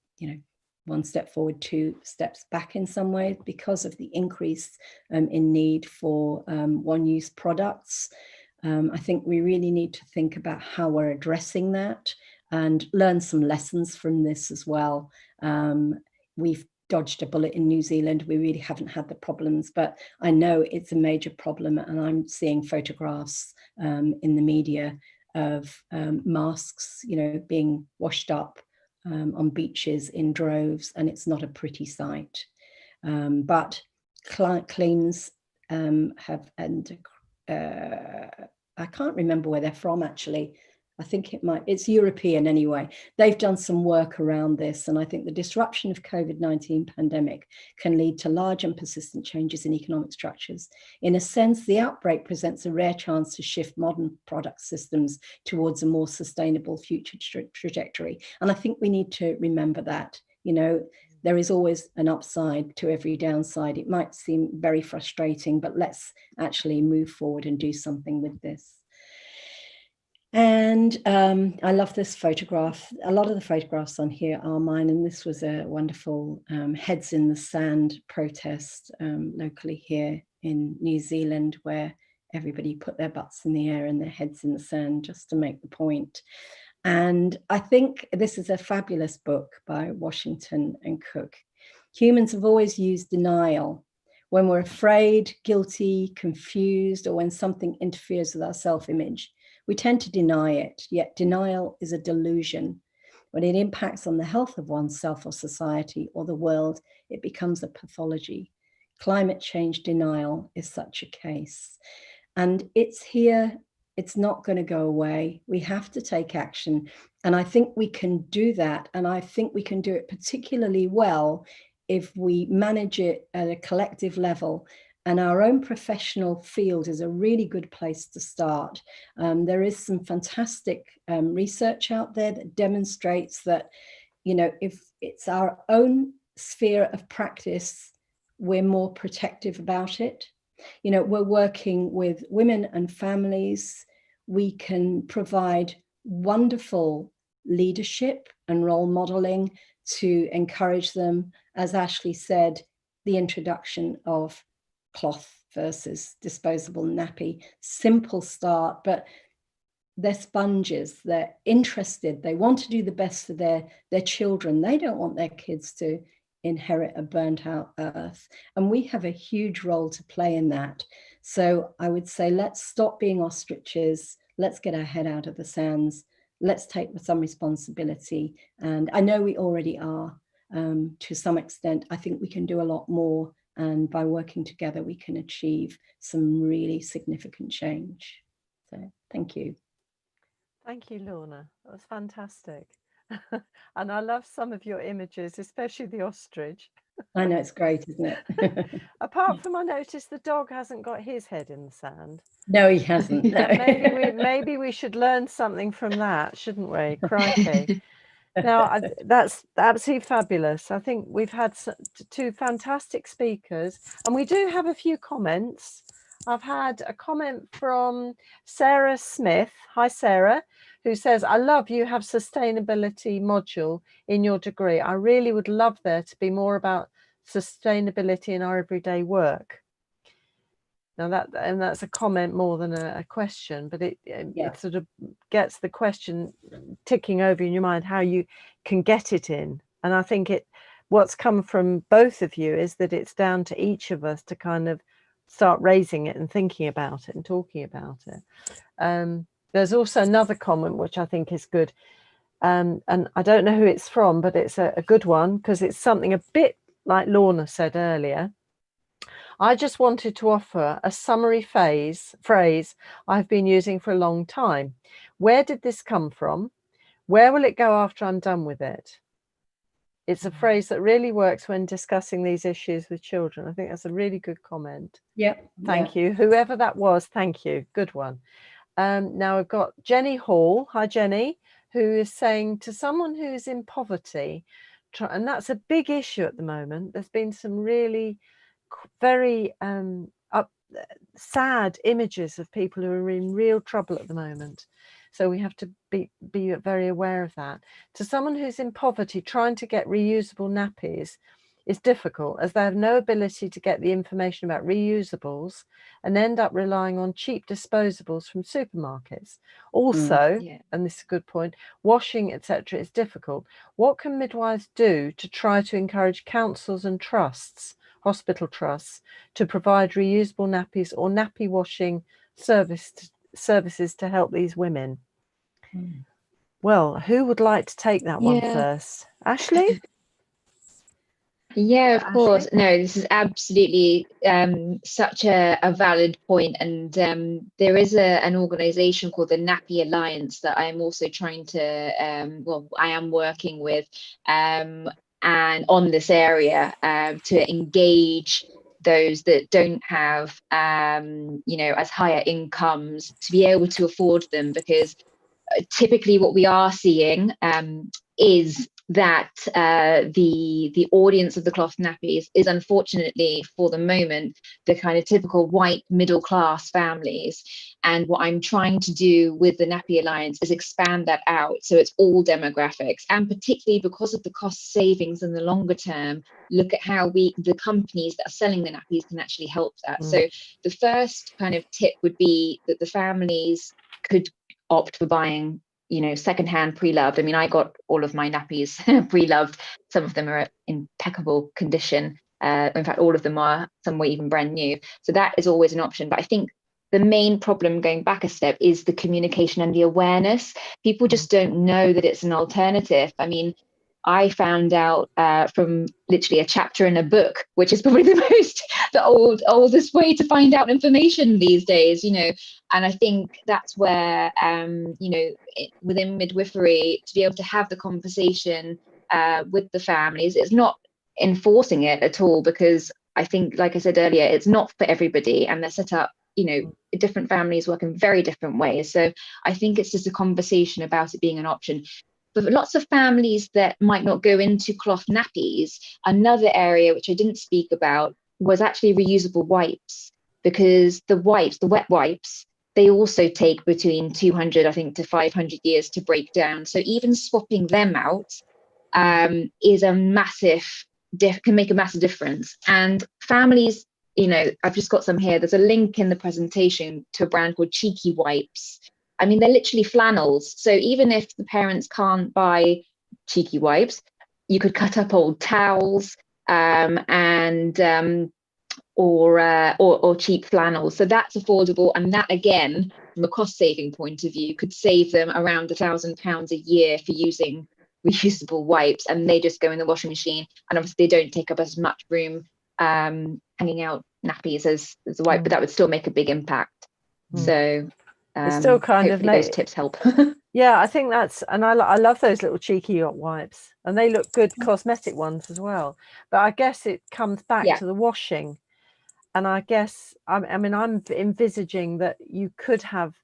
one step forward, 2 steps back in some ways, because of the increase in need for one-use products. I think we really need to think about how we're addressing that and learn some lessons from this as well. We've dodged a bullet in New Zealand. We really haven't had the problems, but I know it's a major problem, and I'm seeing photographs in the media of masks, being washed up on beaches in droves, and it's not a pretty sight. But claims have, and I can't remember where they're from actually. I think it's European anyway. They've done some work around this, and I think the disruption of COVID-19 pandemic can lead to large and persistent changes in economic structures. In a sense, the outbreak presents a rare chance to shift modern product systems towards a more sustainable future trajectory. And I think we need to remember that, there is always an upside to every downside. It might seem very frustrating, but let's actually move forward and do something with this. And I love this photograph. A lot of the photographs on here are mine, and this was a wonderful Heads in the Sand protest locally here in New Zealand, where everybody put their butts in the air and their heads in the sand just to make the point. And I think this is a fabulous book by Washington and Cook. Humans have always used denial. When we're afraid, guilty, confused, or when something interferes with our self-image, we tend to deny it, yet denial is a delusion. When it impacts on the health of oneself or society or the world, it becomes a pathology. Climate change denial is such a case. And it's here, it's not going to go away. We have to take action. And I think we can do that. And I think we can do it particularly well if we manage it at a collective level. And our own professional field is a really good place to start. There is some fantastic research out there that demonstrates that, if it's our own sphere of practice, we're more protective about it. We're working with women and families. We can provide wonderful leadership and role modeling to encourage them. As Ashley said, the introduction of cloth versus disposable nappy, simple start, but they're sponges, they're interested, they want to do the best for their children. They don't want their kids to inherit a burnt out earth. And we have a huge role to play in that. So I would say, let's stop being ostriches. Let's get our head out of the sands. Let's take some responsibility. And I know we already are to some extent. I think we can do a lot more. And by working together, we can achieve some really significant change. So thank you. Thank you, Lorna. That was fantastic. And I love some of your images, especially the ostrich. I know, it's great, isn't it? Apart from, I noticed the dog hasn't got his head in the sand. No, he hasn't. No. maybe we should learn something from that, shouldn't we? Crikey. Now, that's absolutely fabulous. I think we've had two fantastic speakers, and we do have a few comments. I've had a comment from Sarah Smith. Hi, Sarah, who says, I love you have sustainability module in your degree. I really would love there to be more about sustainability in our everyday work. Now that's a comment more than a question, but it sort of gets the question ticking over in your mind how you can get it in. And I think what's come from both of you is that it's down to each of us to kind of start raising it and thinking about it and talking about it. There's also another comment which I think is good, and I don't know who it's from, but it's a good one because it's something a bit like Lorna said earlier. I just wanted to offer a summary phrase I've been using for a long time. Where did this come from? Where will it go after I'm done with it? It's a phrase that really works when discussing these issues with children. I think that's a really good comment. Yeah. Thank you. Whoever that was, thank you. Good one. Now I've got Jenny Hall. Hi, Jenny, who is saying to someone who's in poverty, and that's a big issue at the moment. There's been some really very sad images of people who are in real trouble at the moment. So we have to be very aware of that. To someone who's in poverty, trying to get reusable nappies is difficult as they have no ability to get the information about reusables and end up relying on cheap disposables from supermarkets. Also, and this is a good point, washing, etc. is difficult. What can midwives do to try to encourage councils and trusts, hospital trusts, to provide reusable nappies or nappy washing services to help these women? Well, who would like to take that one first? Ashley? Yeah, of course. No, this is absolutely such a valid point. And there is an organization called the Nappy Alliance that I'm also trying to, I am working with and on this area to engage those that don't have, as higher incomes to be able to afford them, because typically what we are seeing is that the audience of the cloth nappies is unfortunately for the moment the kind of typical white middle class families. And what I'm trying to do with the Nappy Alliance is expand that out so it's all demographics, and particularly because of the cost savings in the longer term, look at how the companies that are selling the nappies can actually help that. So the first kind of tip would be that the families could opt for buying secondhand pre-loved. I mean, I got all of my nappies pre-loved. Some of them are in impeccable condition. In fact, all of them are. Some were even brand new. So that is always an option. But I think the main problem, going back a step, is the communication and the awareness. People just don't know that it's an alternative. I mean, I found out from literally a chapter in a book, which is probably the oldest way to find out information these days, and I think that's where, within midwifery, to be able to have the conversation with the families, it's not enforcing it at all, because I think, like I said earlier, it's not for everybody, and they're set up, different families work in very different ways. So I think it's just a conversation about it being an option. But lots of families that might not go into cloth nappies, another area which I didn't speak about was actually reusable wipes, because the wet wipes, they also take between 200, I think, to 500 years to break down. So even swapping them out is a massive, can make a massive difference. And families, I've just got some here. There's a link in the presentation to a brand called Cheeky Wipes. I mean, they're literally flannels. So even if the parents can't buy Cheeky Wipes, you could cut up old towels or cheap flannels. So that's affordable. And that, again, from a cost saving point of view, could save them around £1,000 a year for using reusable wipes, and they just go in the washing machine. And obviously they don't take up as much room hanging out nappies as the wipe, but that would still make a big impact. So it's still kind of those tips help. Yeah, I think that's, and I love those little cheeky wipes, and they look good cosmetic ones as well. But I guess it comes back to the washing. And I guess, I mean, I'm envisaging that you could have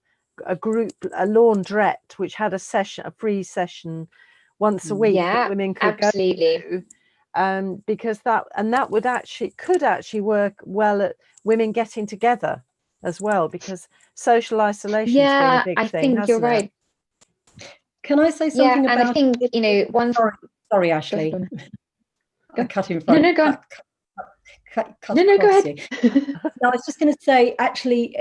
a laundrette, which had a free session once a week that women could go to. Because that could actually work well at women getting together as well, because social isolation has been a big thing. I think you're right. Can I say something about? And I think Sorry, Ashley. I cut in No, front. go on. No, go ahead. No, I was just going to say, actually,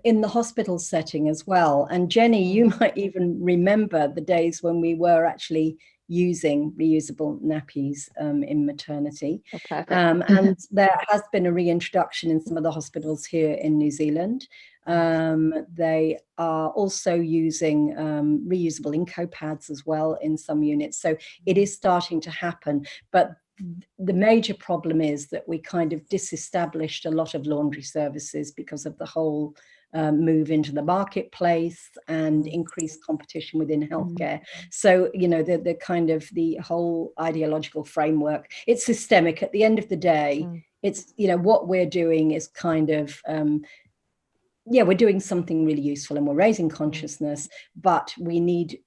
in the hospital setting as well. And Jenny, you might even remember the days when we were actually using reusable nappies in maternity. And there has been a reintroduction in some of the hospitals here in New Zealand. They are also using reusable Inco pads as well in some units. So it is starting to happen. But the major problem is that we kind of disestablished a lot of laundry services because of the whole move into the marketplace and increased competition within healthcare. So, the kind of the whole ideological framework, it's systemic. At the end of the day, it's, what we're doing is kind of, we're doing something really useful and we're raising consciousness, but we need,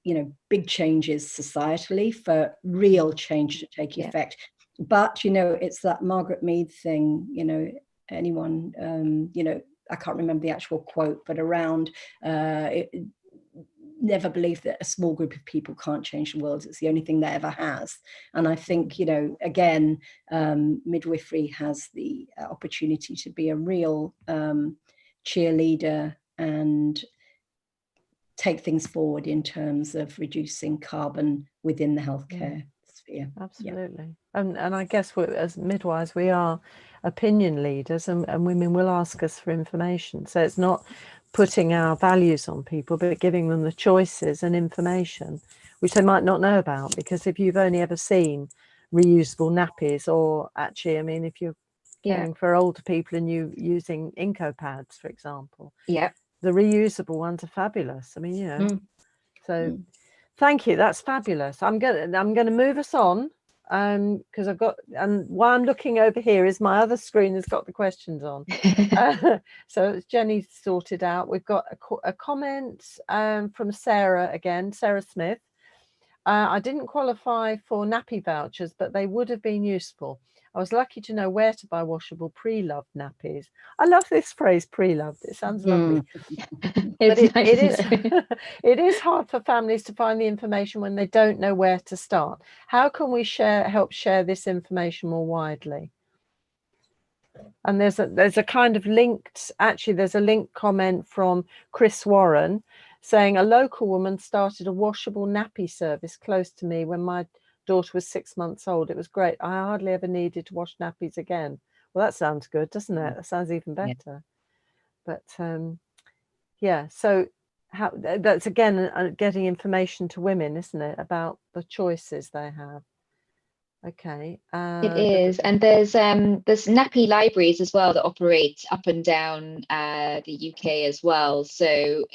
big changes societally for real change to take effect. But, it's that Margaret Mead thing, anyone, I can't remember the actual quote, but around never believe that a small group of people can't change the world. It's the only thing that ever has. And I think, again, midwifery has the opportunity to be a real cheerleader and take things forward in terms of reducing carbon within the healthcare sphere. Absolutely. And I guess as midwives, we are opinion leaders, and women will ask us for information. So it's not putting our values on people, but giving them the choices and information which they might not know about. Because if you've only ever seen reusable nappies, or actually, I mean, if you're caring for older people and you using Inco pads, for example, the reusable ones are fabulous. I mean, so thank you. That's fabulous. I'm gonna move us on. Because I've got, and while I'm looking over here is my other screen has got the questions on. So it's Jenny sorted out. We've got a comment from Sarah again, Sarah Smith. I didn't qualify for nappy vouchers, but they would have been useful. I was lucky to know where to buy washable pre-loved nappies. I love this phrase, pre-loved. It sounds lovely. But it is hard for families to find the information when they don't know where to start. How can we help share this information more widely? And there's a kind of linked, actually there's a linked comment from Chris Warren saying a local woman started a washable nappy service close to me when my daughter was 6 months old. It was great. I hardly ever needed to wash nappies again. Well, that sounds good, doesn't it? That sounds even better. But so that's again getting information to women, isn't it, about the choices they have. Okay. It is, and there's nappy libraries as well that operate up and down the UK as well. So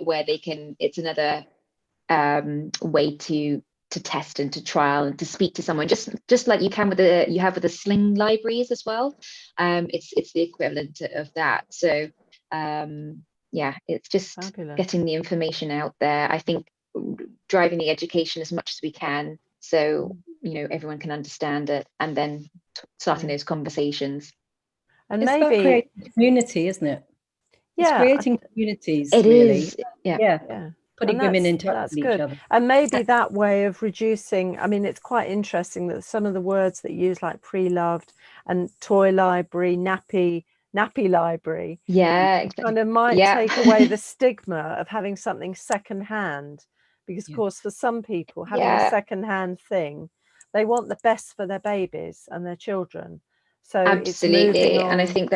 where they can, it's another way to test and to trial and to speak to someone, just like you can with the sling libraries as well. It's the equivalent of that. So it's just fabulous. Getting the information out there. I think driving the education as much as we can, so everyone can understand it, and then starting those conversations. And it's maybe about creating community, isn't it? It's Yeah, creating communities, It really. is. Yeah. yeah. Putting And women in touch that's with each good. other. And maybe that way of reducing, I mean, it's quite interesting that some of the words that you use, like pre-loved and toy library, nappy library, Yeah, exactly. kind of might Yeah. take away the stigma of having something secondhand. Because, of course, for some people, having a Yeah, secondhand thing, they want the best for their babies and their children. So it's moving absolutely. on. And I think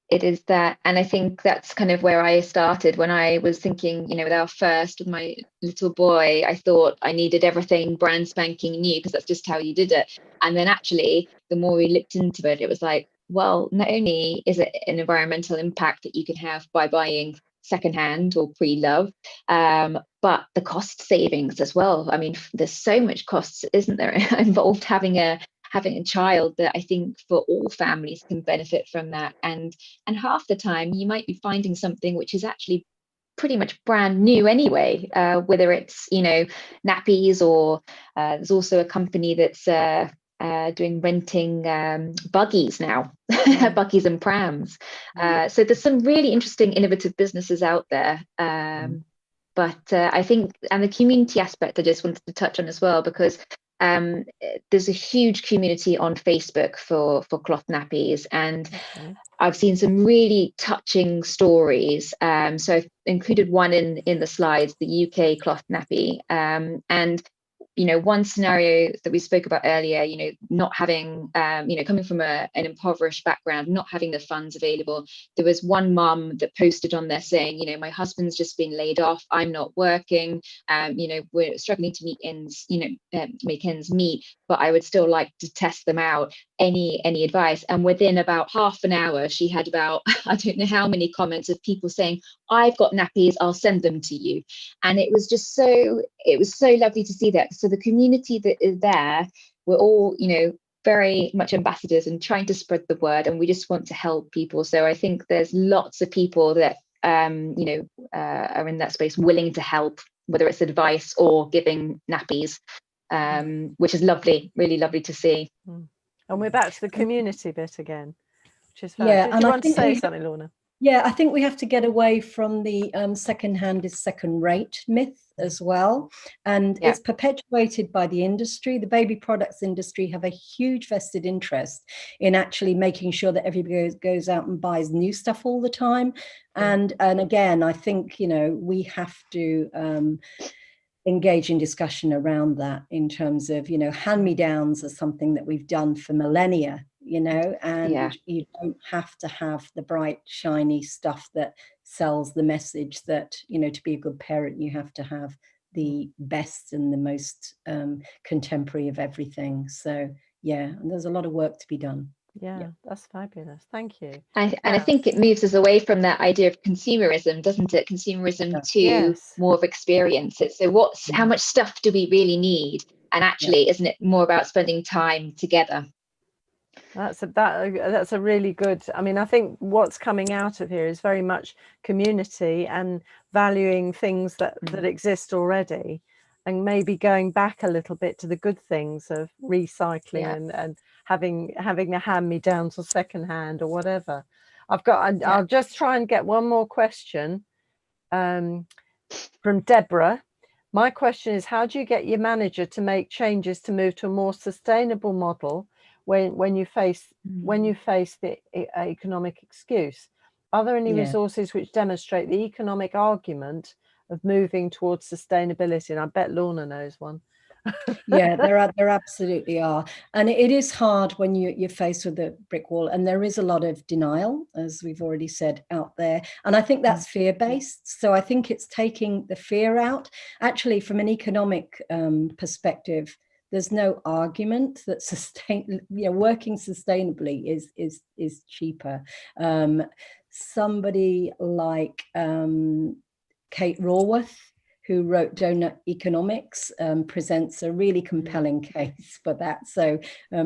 it is that. And I think that's kind of where I started when I was thinking, with our first, with my little boy, I thought I needed everything brand spanking new because that's just how you did it. And then actually, the more we looked into it, it was like, well, not only is it an environmental impact that you can have by buying secondhand or pre-love, but the cost savings as well. I mean, there's so much costs, isn't there, involved having a child, that I think for all families can benefit from that. And half the time you might be finding something which is actually pretty much brand new anyway, whether it's nappies, or there's also a company that's doing renting buggies now, buggies and prams. So there's some really interesting innovative businesses out there. But I think, and the community aspect I just wanted to touch on as well, because there's a huge community on Facebook for cloth nappies, and I've seen some really touching stories. So I've included one in the slides, the UK cloth nappy, and one scenario that we spoke about earlier, not having, coming from an impoverished background, not having the funds available. There was one mum that posted on there saying, my husband's just been laid off, I'm not working, we're struggling to make ends meet, but I would still like to test them out. Any advice? And within about half an hour, she had about, I don't know how many comments of people saying, I've got nappies, I'll send them to you. And it was so lovely to see that. So the community that is there, we're all, very much ambassadors and trying to spread the word, and we just want to help people. So I think there's lots of people that, are in that space willing to help, whether it's advice or giving nappies, which is lovely, really lovely to see. And we're back to the community bit again, which is fun. Yeah, Did you want to say something, Lorna? Yeah, I think we have to get away from the second-hand is second-rate myth as well. And it's perpetuated by the industry. The baby products industry have a huge vested interest in actually making sure that everybody goes out and buys new stuff all the time. And again, I think, we have to engage in discussion around that, in terms of, hand-me-downs are something that we've done for millennia, and you don't have to have the bright, shiny stuff that sells the message that, to be a good parent, you have to have the best and the most contemporary of everything. So, yeah, and there's a lot of work to be done. Yeah, that's fabulous. Thank you. And I think it moves us away from that idea of consumerism, doesn't it? Consumerism to more of experiences. So how much stuff do we really need? And actually, isn't it more about spending time together? That's a really good, I mean, I think what's coming out of here is very much community and valuing things that exist already, and maybe going back a little bit to the good things of recycling and having the hand-me-downs or secondhand or whatever. I'll just try and get one more question from Deborah. My question is, how do you get your manager to make changes to move to a more sustainable model when you face the economic excuse? Are there any resources which demonstrate the economic argument of moving towards sustainability? And I bet Lorna knows one. Yeah, there absolutely are. And it is hard when you're faced with a brick wall, and there is a lot of denial, as we've already said, out there. And I think that's fear-based. So I think it's taking the fear out. Actually, from an economic perspective, there's no argument that working sustainably is cheaper. Somebody like Kate Raworth, who wrote Donut Economics, presents a really compelling case for that. So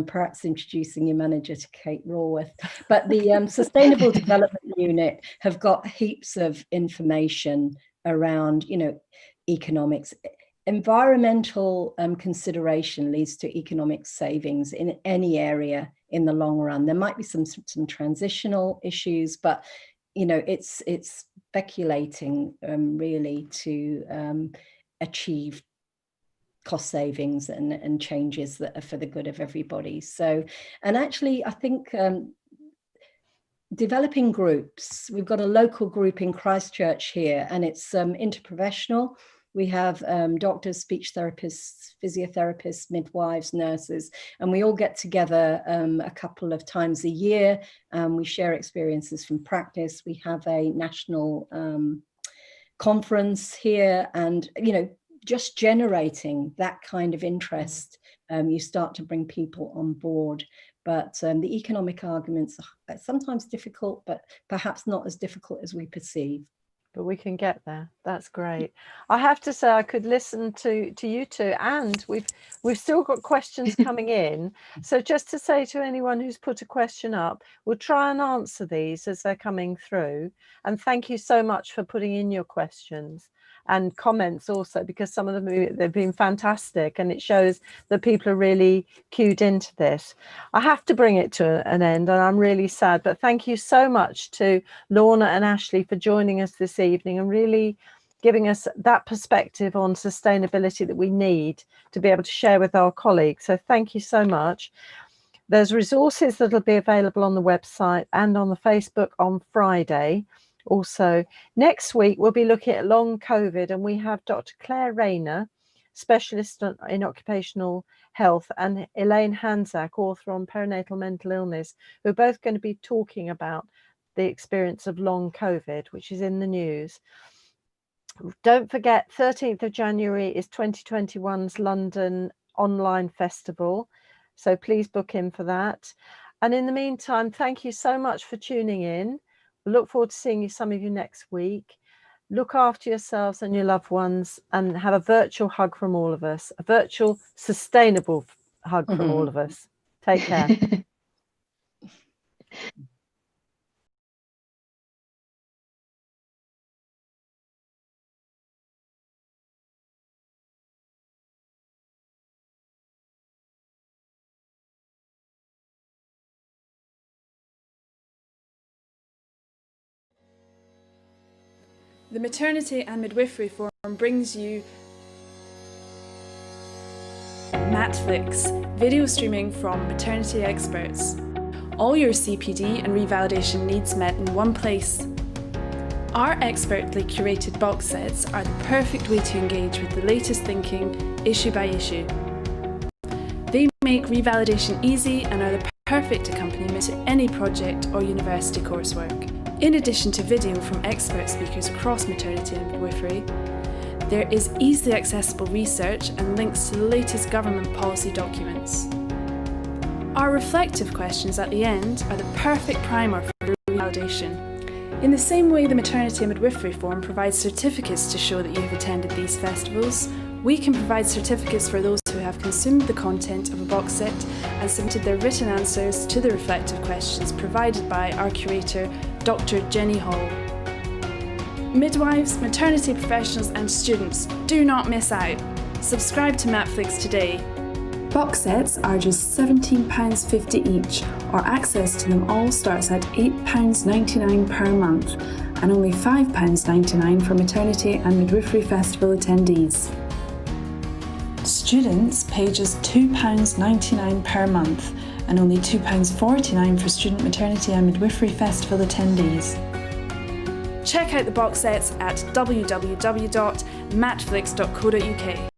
perhaps introducing your manager to Kate Raworth. But the Sustainable Development Unit have got heaps of information around, economics. environmental consideration leads to economic savings in any area in the long run. There might be some transitional issues, but it's speculating really to achieve cost savings and changes that are for the good of everybody. So, and actually, I think developing groups. We've got a local group in Christchurch here, and it's interprofessional. We have doctors, speech therapists, physiotherapists, midwives, nurses, and we all get together a couple of times a year. We share experiences from practice. We have a national conference here, and just generating that kind of interest, you start to bring people on board. But the economic arguments are sometimes difficult, but perhaps not as difficult as we perceive. But we can get there. That's great. I have to say I could listen to you two, and we've still got questions coming in. So just to say to anyone who's put a question up, we'll try and answer these as they're coming through. And thank you so much for putting in your questions and comments also, because some of them, they've been fantastic, and it shows that people are really cued into this. I have to bring it to an end, and I'm really sad, but thank you so much to Lorna and Ashley for joining us this evening and really giving us that perspective on sustainability that we need to be able to share with our colleagues. So thank you so much. There's resources that will be available on the website and on the Facebook on Friday. Also, next week, we'll be looking at long COVID, and we have Dr. Claire Rayner, specialist in occupational health, and Elaine Hanzak, author on perinatal mental illness, who are both going to be talking about the experience of long COVID, which is in the news. Don't forget, 13th of January is 2021's London Online Festival, so please book in for that. And in the meantime, thank you so much for tuning in. We look forward to seeing some of you next week. Look after yourselves and your loved ones, and have a virtual hug from all of us, a virtual sustainable hug from all of us. Take care. The Maternity and Midwifery Forum brings you Matflix, video streaming from maternity experts. All your CPD and revalidation needs met in one place. Our expertly curated box sets are the perfect way to engage with the latest thinking, issue by issue. They make revalidation easy and are the perfect accompaniment to any project or university coursework. In addition to video from expert speakers across maternity and midwifery, there is easily accessible research and links to the latest government policy documents. Our reflective questions at the end are the perfect primer for revalidation. In the same way the Maternity and Midwifery Forum provides certificates to show that you have attended these festivals, we can provide certificates for those who have consumed the content of a box set and submitted their written answers to the reflective questions provided by our curator, Dr. Jenny Hall. Midwives, maternity professionals and students, do not miss out. Subscribe to Matflix today. Box sets are just £17.50 each, or access to them all starts at £8.99 per month, and only £5.99 for Maternity and Midwifery Festival attendees. Students pay just £2.99 per month, and only £2.49 for Student Maternity and Midwifery Festival attendees. Check out the box sets at www.matflix.co.uk.